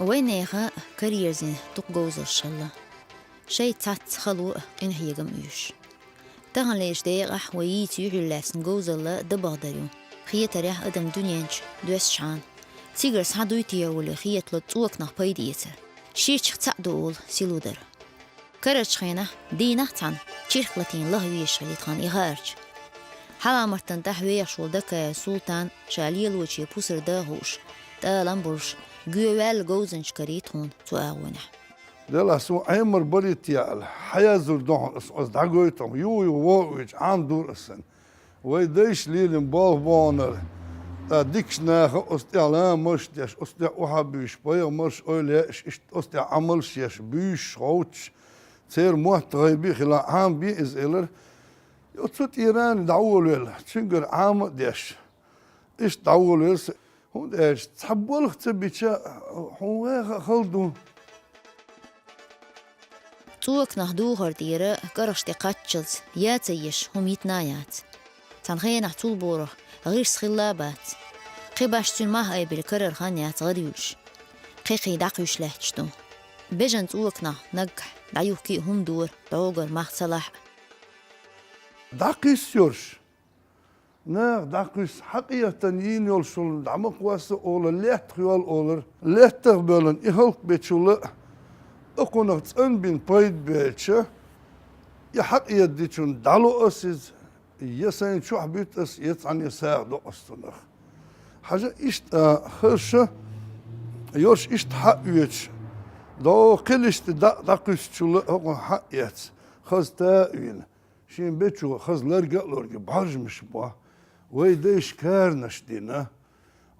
وينيها كاريرزين تقوز الشلة شي تات خلو إن هيجم يوش تهان ليش ديغح وييت يعلاسن جوز الله دبغدريو خيه تريح أدم دنيانش دوس شان تيجر سعدويتيا ولا خيه تلتوك نح بايديته شيرش تسعدول سيلودر كرش خينا دينا تان شيرخلتين لهويش اللي تان إغارج حالا مرتن تحوية شولدك سلطان شاليل وشي بوسر داهوش تا لامبورش جوال جوزنش كريتون تو أغونه دلا سو عمر بريتيال حياة زردون اس دعويتهم يو ووج عام دور السن ويديش ليلن بونر ديكش ناخ استعلام مش ديش استع وحبيش بيا مش اولش استع عملش يش بيش روتش سير محتغيبي خلا عام بي از إلر يوتسوت إيران دعول تشنجر عام ديش إيش دعول هون إيش تحبول تبيتشا هو خلدون توك نهدو هرديرة قرش تقاتشلز ياتيش هم يتنايات تنخي نحتول بوره غير سخلابات قباش تلماه أي بالكرر خانيات غريوش قيقي داقيوش لحجتو بجن توك نجح دعيوكي هم دور دعوغر ماخ صلاح داقيس يورش داقيس حقيقة ينيولشول دعمق واسه أولا ليت خيال أولر ليت تغبلن إهلق بيتشول أكون بين بايد بيتشا يحق يديتشون دالو أسيز يسين شو حبيت أس يتعني يساعدو أستنخ حاجة إشت خرشة يورش إشت حق يتش دو قلشت داقيس شول أكون حق يتس خز تاوين شين بيتشو خز لرقة بحرج مش بوا ويديش كارنش دينا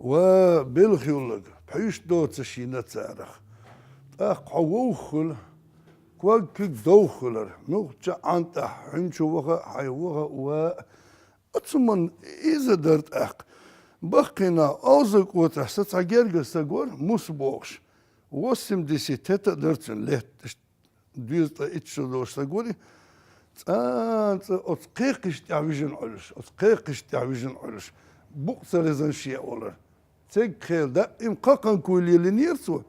وبالخيولك بحيش دوت شينا تارخ قووخل كوك دوخلر نوخجا عنت حنشو وغا حيوغا و اتسمن إذا درت بقينا أوزك وتحسس عجرق ساقور موسبوغش وسم ديسي تيتا درتن ليت ديزتا اتشو دوش ساقوري أتقيقش تعويجن علش بقصة رزن شيء أولر تيك خيل دا إمقاقا كولي لنيرسو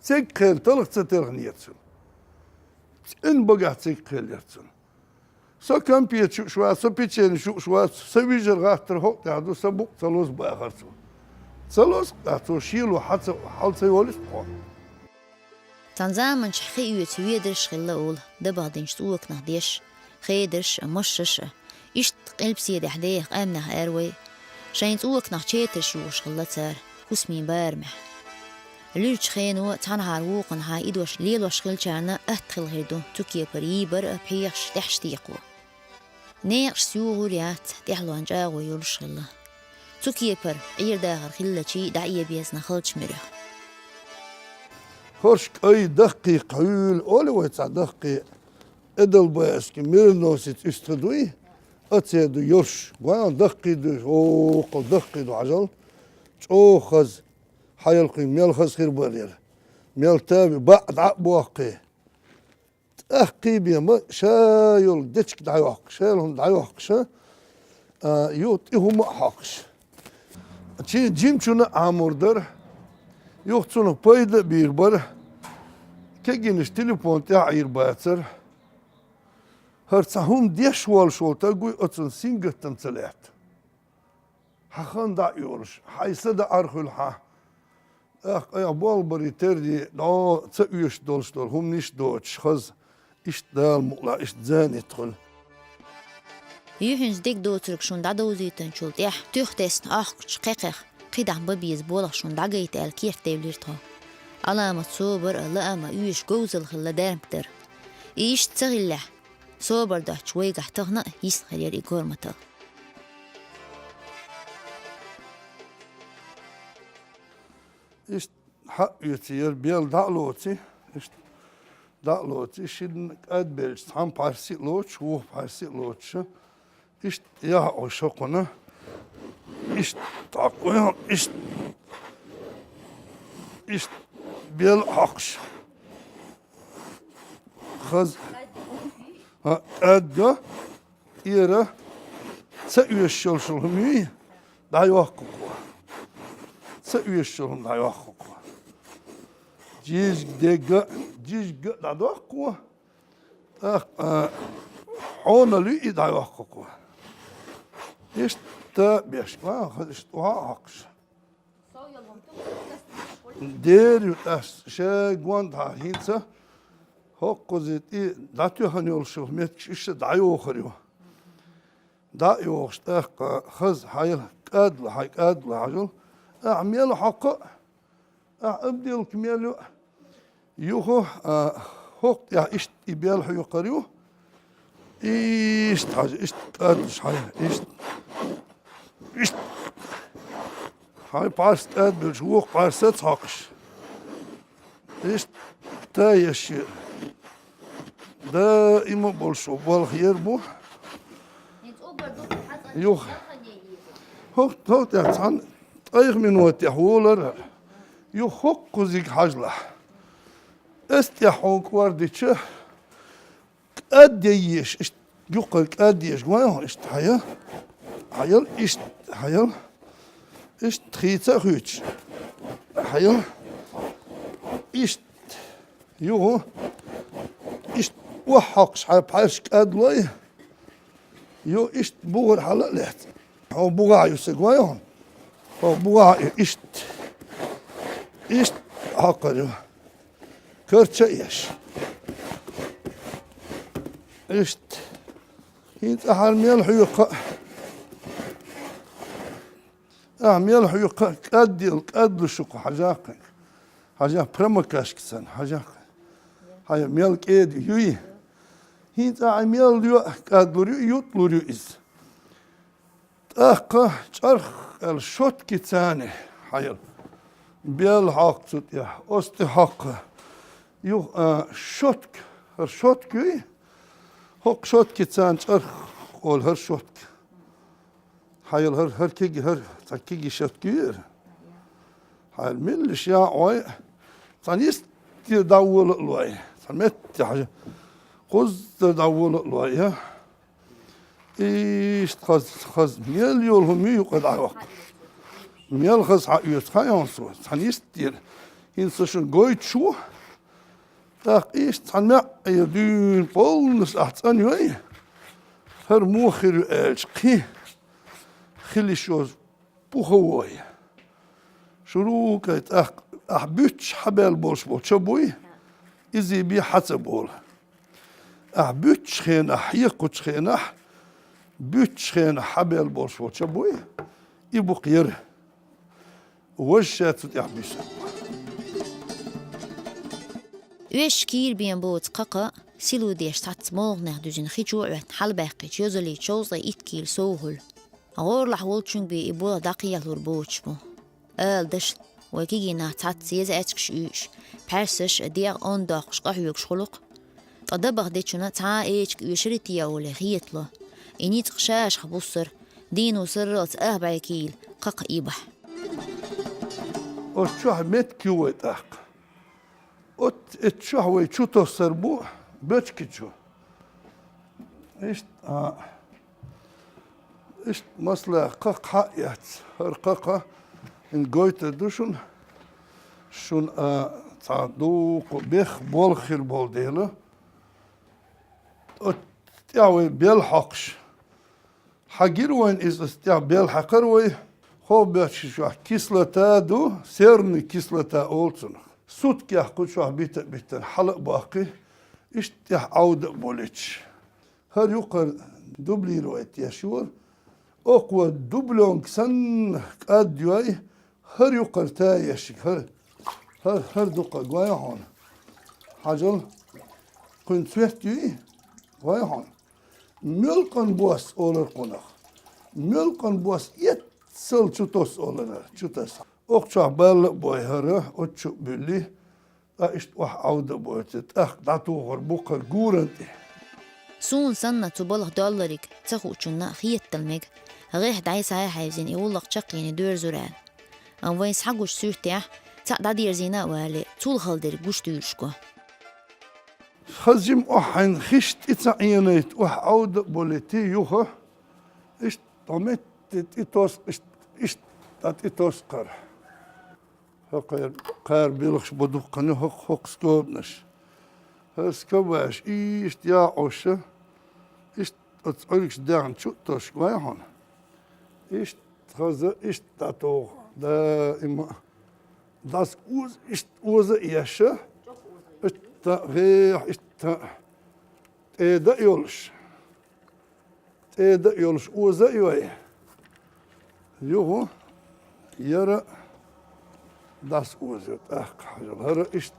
تيك خيل تلق تتلق نيرسو إن بقى تيك خيل يرسو سو كان بيت شوى سو بيتشين شوى سويجر غاتر هوك تعدو سبق تلوز بأخرسو تلوز تعدو شيلو حتى حالسي وليس قوان تنزامن شخي يوتوية درش خلا أول دبادنش توك نهديش خيدرش مشش إشت قلب سيد حديق أمنه أروي شين توك نحشيترش يوش خلا تار كسمين بارمح ليش خينو تنهار ووقن هاي إدوش ليل وشخل جانا أتخل هردو توكي بريبر بحيخش تحشتيقو نيقش سيوغو ريات تحلو انجاغو يولش خلا توكي بر عير داغر خلا چي دعية بيزنا خلج مريح خرشك أي دقيق عيول أولي ويتسع دقيق إدل بايسكي ميرنوسيت استدوي أتسيدو يرش وان دقيدو قل دقيدو عجل خز حيلقي ميل خز خير بالير ميل تابي بعد عقبوقي تأخي بيما شايل ديتشك دعيوق شايلهم دعيوق شا يوت إهو حقش تشي جيمشونا عاموردر يوختسونا بايدة بيربر كجينش تليفون تعير باتر هرتسهم ديش والشول تقوي أتن سينجة تمثلات حخان دا يورش حيسد أرخل يا بالبري تردي دا تسويش دولش دول هم نيش دوتش خز إشت دال مقلا إشت زان يدخل يوهنز ديك دوترك شون دا دوزيتن شول تيح تيختيسن أخش قيقخ قيدان ببيز بولخ شون دا قيت الكير تيبليرتها علامة صوبر لأما يوش جوزل خلا دارمكتر إيش تغيله صوبر ده شوي قحتغنا يسخر يري قرمته إيش حق يتير بيل دعلوتي إيش دعلوتي شين قد بيلش هم بارسي لوتش وو بارسي لوتش إيش يا عشقنا إيش تقويهم إيش بيل حقش خز قد إيرا سأيشلشلهم مي دا يوققوا سأيشلهم دا يوققوا جيج دقة جيج قطع دوقوا حونا لي إدعى وقوا إيش تابيش ما خدش وعقش دير يتأس شيء قوانتها هينسا هوكو زيت إيه داتيو هنيول شو ميتش إيش دعيو خريو دعيو اشتاق خز حيل كادل حي كادل عجل أعمل حق أبدي الكميلو يوهو هوك يا إيش يبيل حيو قريو إيش حاجة إيش كادل حي إيش هاي بارس كادل شوق بارست حقش إيش تايشير دائما بولشو بالخير بو يوخ هوك يا تان طيغ من وقت يحولر يوخ كوزيك حجله استيحوك ورديتش أديش يقول أديش قوي إيش تحيا حيل إيش حيل إيش تخيته خوش حيل إيش يوه إيش وحقش حيل بحيش أدلي يو إيش بوغر حلا لحت هو بوغا يسقويهم هو بوغا إيش حقر كرتش إيش هيت أحر ميل حيوق ميل حيوق كأدل شوق حاجاق حاجة برمكاش كسان حاجاق هاي ميل كيد يوي هيت ميل يو كأدل يطلو إز أخ شرخ الشوت كتاني حيل بيل حق صوت يا أستي حق يو شوت كوي هوك شوت كتان شرخ قول هر شوت حيل هر تكيجي شوت كير حيل ملش يا عوي تانيست تدول الواي تمت حاجة خذ تدول الواي إيش خذ ميل يولهم يقعد على وقت ميل خذ حقيقة خيان صوت تانيست تير هنسشن قويت شو تاق إيش تنمع يدين بولنس أحسن يوي هر موخر أجقي خلي شوز بوخوي شروك تاق أحبتش حبال بولش بول شبوي إزي بي حسبول أحبتش خينا حيقوش خينا بتش خينا حبال بولش بول شبوي يبو قير وشات يحبش Üç kir bien boğut kaka, silu diye satsmağ düzün hiçu evet halbaqi çözeli çözle itkil soğul. Ağırlah olçun bir ibola daqiyalur boğuç bu. Dış وكيجينا تعطيز أتكش إيش برسش ديار أن داقش قهوك شخلق تدبر ديشنا تع إيش يشرتي أو لخيطله إني تقشاش خبصر دينو سرت أهبعكيل قق إيبح أتشوح مت كيوت أق أتشوح ويشو تصربو بتشكيشو إيش إيش مثلا قق حقيت هرققة إن قويت دوشون شون تعدوق بيخ بولخير بولديله يعني بيلحقش حقير وين إذا استيع بيلحقر وي خو بيتش شو كيسلتا دو سيرني كيسلتا أولتون سوت كي حقول شو بيتن حلق باقي اشتيح عودة بوليتش هر يقر دوبلي رويت يشور أقوى دوبلونك سن قد يوي هر يقر تايشك هر دقة قوايا هون حاجل كنت سويت يوي قوايا هون ملقن بواس أولر قناخ ملقن بواس يتسل چوتوس أولر چوتوس أقشع بالق بوي هره أتشو بلي اشت وح عودة بويتت داتو غربوقر قورنتي سون سنة تبالغ دولارك تخو چنا خيت تلمج غيح دعيس هاي حيزين يقولك شقيني دور زران أم ويس حقوش سورتيح تقدر دير زينا والي طول خالدر قوش دورشكو خزم أحن خشت إتعينيت وح عودة بوليتي يوها اشت طمت إتوس اشت إتوس قر قار بيلخش بدقني هق سكوبنش هسكواش إيشت يا عشة إيشت أتقولكش دعن شو تشكوي هون إيشت خذ إيشت تاتو دائما das ist Ursache, ist da yolş. Da yolş Ursache. Jo, yara das Ursache. Ach, hara ist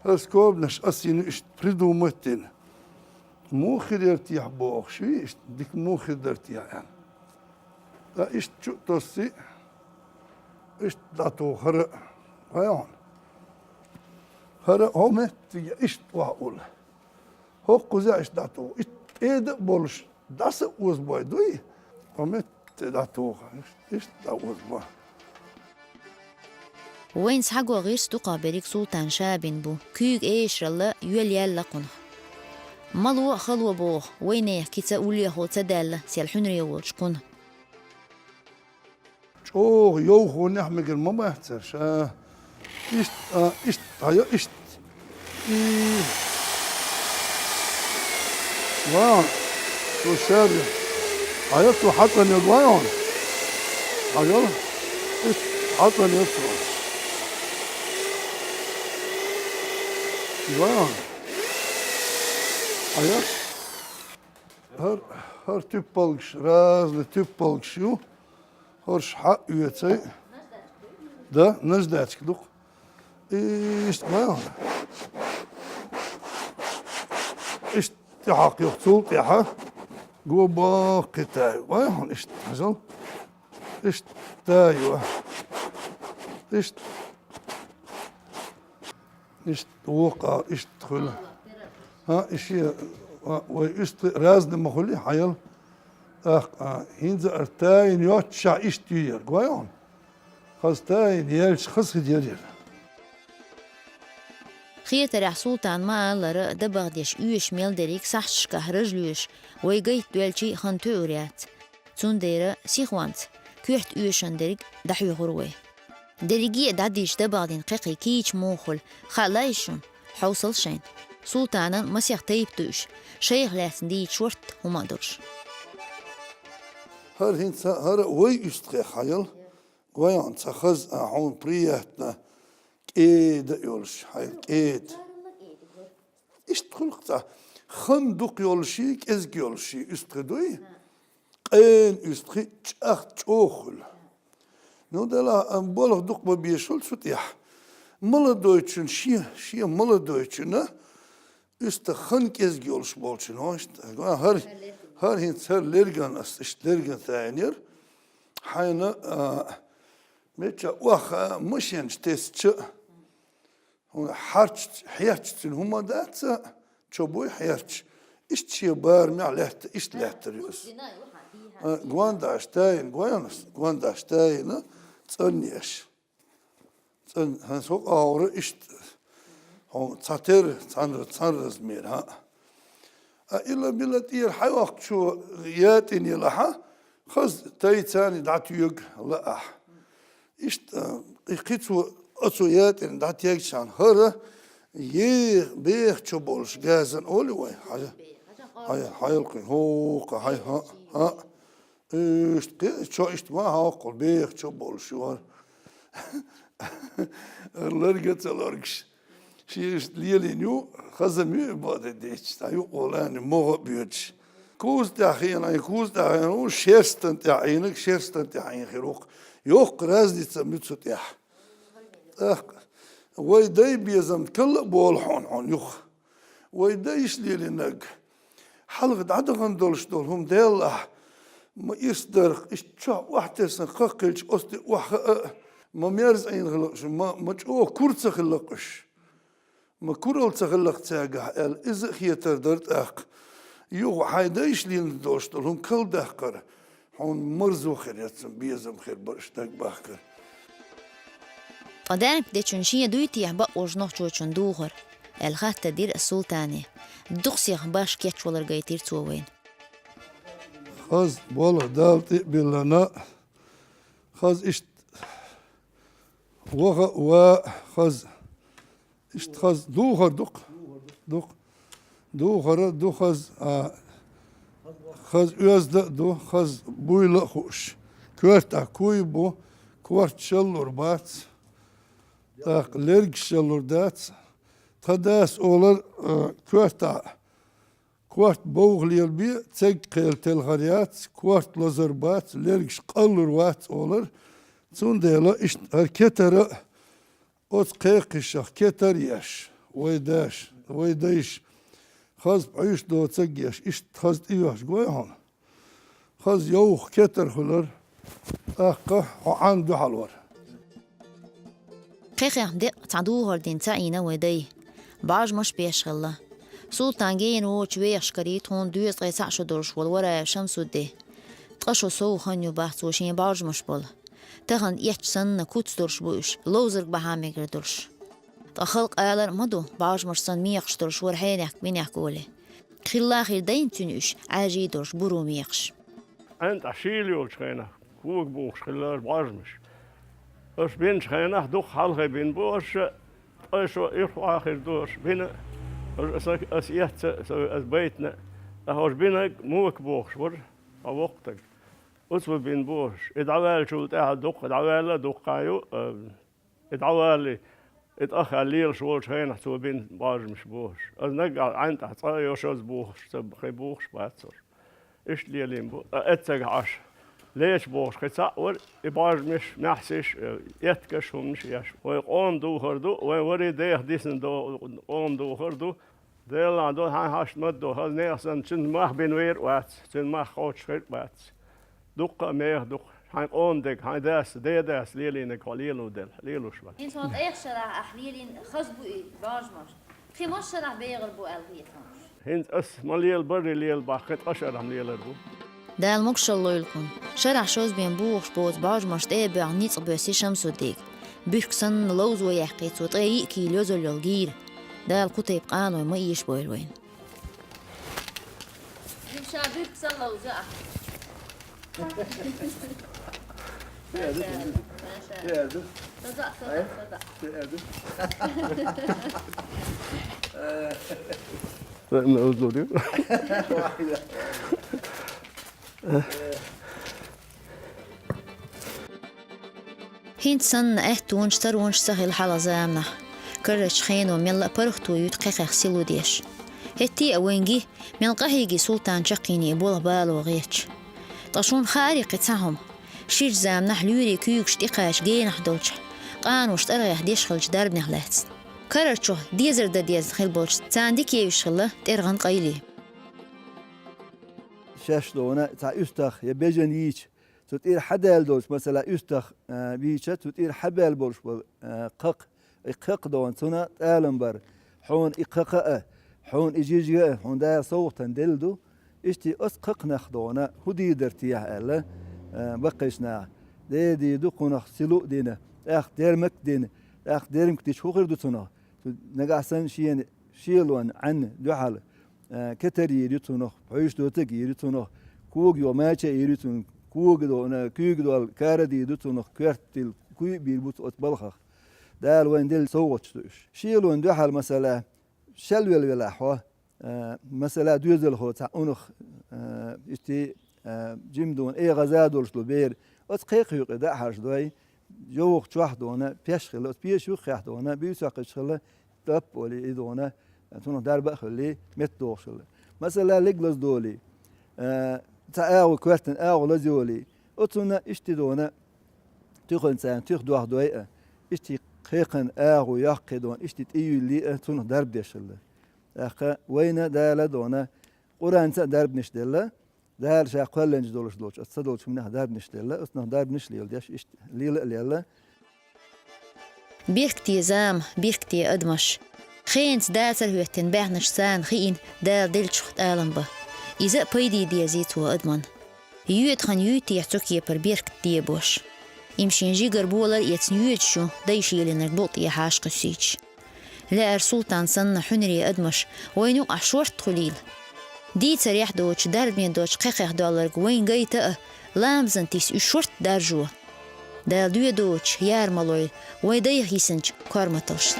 es kommt nicht asin ist prидуматен. Мухидерт я бог, шви ist dik мухидерт ja. Da ist das ist dato hara Hayan. Hara homet ist waul. Hoch kuza ist dato. Ist bolsch. Das uzboy dui. Homet dato. Ist da uzboy. وين سحقوا غير ستقى بريك سلطان شابين بو كيك ايش رلا يوليال لقنا مالو خلو بوخ وينيه كي تقولي هو تدال سيال حنري وشقنا اوه يو هو نحمق الماما يحترش ist هيا ist واو تو شابي هيا تو حطن يضوان هيا ist حطن يطرح واو هيا her typalks razne typalks ju Horš uitzij. Da, naždački duk. Ist wel. Ist die Hack jochzult, ja. Goba kitay. Wel, ist hazal. Ist da jo. Ist وقع ist khul. Ha, ist hier ist razne mahuli hayal. هينز ارتاين يوتشع اشتير قويون خاصتاين يلش خص ديالير خيت رح سلطان ما لرا دبغديش يوش ميل دريك صحش كهرجلوش ويجيت دولشي خنتوريات تون ديرا سيخوانت كيحت يوشن دريك دحيو غروي دريجي داديش دبغدين قيقي كيش موخل خلايشون حوصل شين سلطانا مسيح تيبتوش شيخ لاسن دي شورت وما درش هر هنسا هر وي استخي حيل قويان تخز عون برياتنا كيد يولش حيل كيد اشتخلق خندق يولشي كزق يولشي استخدوي قين استخي تشاخ تشوخل نو دلا بولغ دق ببيشول سوتيح ملا دويتشن شي ملا دويتشن استخن كزق يولش بولشن هوشت هر هنسر لرجان است لرجان ثانير حين متى وخ مشين تستش هو حرش حياتش هما دات شبوي حياتش اشتي بار معلهت اش لهتريوس غوانداشتاين غوانداشتاين تصنيش تصن هنسوق اور اشت هو تاتر تصنرز مير ها إلا بلاتير حيوقت شو ياتني لها خز تايتاني دعت يوج لا إشت قيتو أتو ياتني دعت يجشان هرا بيخ شو بولش جازن أولي وين هاي حيلقي هوق هاي ها إشت شو إشت ما هاقل بيخ شو بولش وار لرجت لرجش شيء ليلينيو خزمي بعد ديش تايو قولاني موه بيوتش كوز تاعين وشيرستن تاعينك شيرستن تاعين خيروق يوق رازدي تسميتسو تاح ويداي بيزم كل بولحون عن يوخ ويدايش ليلينك حلقة عدغن دولش دولهم ديلا ما يصدرق اشتشا واحدة سنقاقلش أستي ما ميرز أين خلقش ما تشوه كورتس خلقش ما كورل تخلق تاجح إذا خيتر درت أق يو حيدايش لين دوشتل هم كل دهقر هون مرزو خيرتم بيزم خير برشتك بحكر قدام بديتشنشية دويتي يحبق وجنوح جوشن دوغر الخات تدير السلطاني دقسيخ باش كيتش ولا رجايتير توين خاز والله دالتي بالنا خاز إشت وخز إشت خز دوغر دو خز خز يزد دو خز بويل خوش كورتا كويبو كورت شلور بات تاق لرق شلور دات تداس أولر كورتا كورت بوغلي البي تسق قيل تلغريات كورت لزربات لرقش قلر وات أولر تون ديلا إشت هركتر أوت قيقش كتر يش ويداش خاز بعيش دو تسقيش إشت خاز إيوش قويهون خاز يوخ كتر خلر أقه وعنده حلور قيقي دق تعدوه هردين تعينا ودي باج مش بيشغله سلطان جين وش ويش كريتون دوز قيسع شدرش والورا شمس الده تقشو سو خنيو بحث وشين باج مش بول تغن يحسن كوتس درش بوش لوزرق بهاميجر درش تخلق آلر مدو باج مش سن ميقش درش ورحينيك بينيك قولي خلا خير دين تنوش عاجي درش برو ميقش أنت عشيلي والشخينة كوك بوش خلال باج مش أش بين شخينة دوخ حلقة بين بوش أشو إخو آخر دوش بين أس يحت أس بيتنا أهوش بينك موك بوش ور أو وقتك أسوي بين بوش إدعوال شو تاع دوق إدعوال دوقايو إدعوالي إتأخر ليل شو شخينة سوي بين باج مش بوش أز نقع عند أحصايو شوز بوش سبخي بوش باتسر إيش ليلين بو أتسق عش ليش بوش خسأور إباج مش نحسش يتكش ومش يش ويقوم دو هردو ويوري ديه ديسن دو قوم دو هردو ديل عندو هاش مدو هاز نيسن تن ماه بينوير وات تن ماه خوش خير وات دقة ميه دق هاي قوم دق هاي داس داس ليلينك وليلو دل ليلو شبال إن صوت أي شرع أحليلين خصبو إيه باج مش خي مش شرع بيغربو ألغيتهم هنت أس مليل بري ليل باقت أشر هم ليل ربو ده المكش الله يلكم شرع شوز بين بوخش بوز باج مش تابع نيت بيسي شمس وديك بيكسن لوز ويحقيت وطريق كي لوزل الجير ده الكتب قانو ما يش بويلوين يمشى بيكسن لوزة هين سن اهتونش ترونش سهل حلا زامنا كرش خينو ميلا برختو يتقيق سيلو ديش هتي اوينجي من قهيجي سلطان شقيني بولا بالو غيتش طاشون خارق تساهم شير زامنا حلوري كيوكش تقاش جينح دوتش قانوش ترغيح ديشخلش درب نهلات كررشو ديزر دا ديز خلبولش تانديك يوشخله ترغن قيلي شاش دونا تا يستخ يبيجن ييش تطير حدال دوش مثلا يستخ بيشة تطير حبال بولش قق إقق دون سنة تالمبر حون إققاء حون إجيجاء حون دا صوتا دلدو إشتي أسقق نخدونا هدي درتيح ألا بقيشنا دي دوقو نخسلو دينا أخ ديرمك دينا أخ ديرمك ديش خوخر دوتنا نقاسن شيلوان عن دوحل كتر يريتونه عيش دوتك يريتونه كوج يوماتش يريتون كوج دونا كوج دو الكاردي يريتونه كرتل كوي بيربط أتبلخ دال وين دل صوتش شيلون دوحل مثلا شلول ولاحوا مثلا دوزل هو تاونخ اشتي جيمدون اي غزادولش لبير اتقيق يقدا حاج دوي جوخ تشوح دونا بيشخل بيشوخ يح دونا بيساقش خله تاب ولي ايدونا تون درب خلي متدوخل مثلا لجلس دولي تاو كوارتن او لزولي اتونا اشتي دونا تخن سان تخ دوح دوي اشتي قيقن او يقدون اشتي ايو لي تون درب دشل اخ وين دال دونا قران درب نشدله دار شا قلنج دولش دوش اتصدولش منها درب نشدله اسنه درب نشليل داش اشت ليل بيركتي زام بيركتي أدمش خينت داتر هوتن بعنش سان خين دار دلشخت آلنبه إذا بيدي ديزيتو أدمن يوت خان يوتي يحتوكي بر بيركتي بوش يمشين جيجر بولر يتنيوت شو دايشي لنربوط يحاش قسيج لا سلطان سن حنري أدمش وينو أحشورت خليل دي تريح دوش درب من دوش قيقيح دولار وين جايتا لامزن تيس اشورت دارجوه Dal duya doç, yer maloy, vay dayı hisinç karmatoş.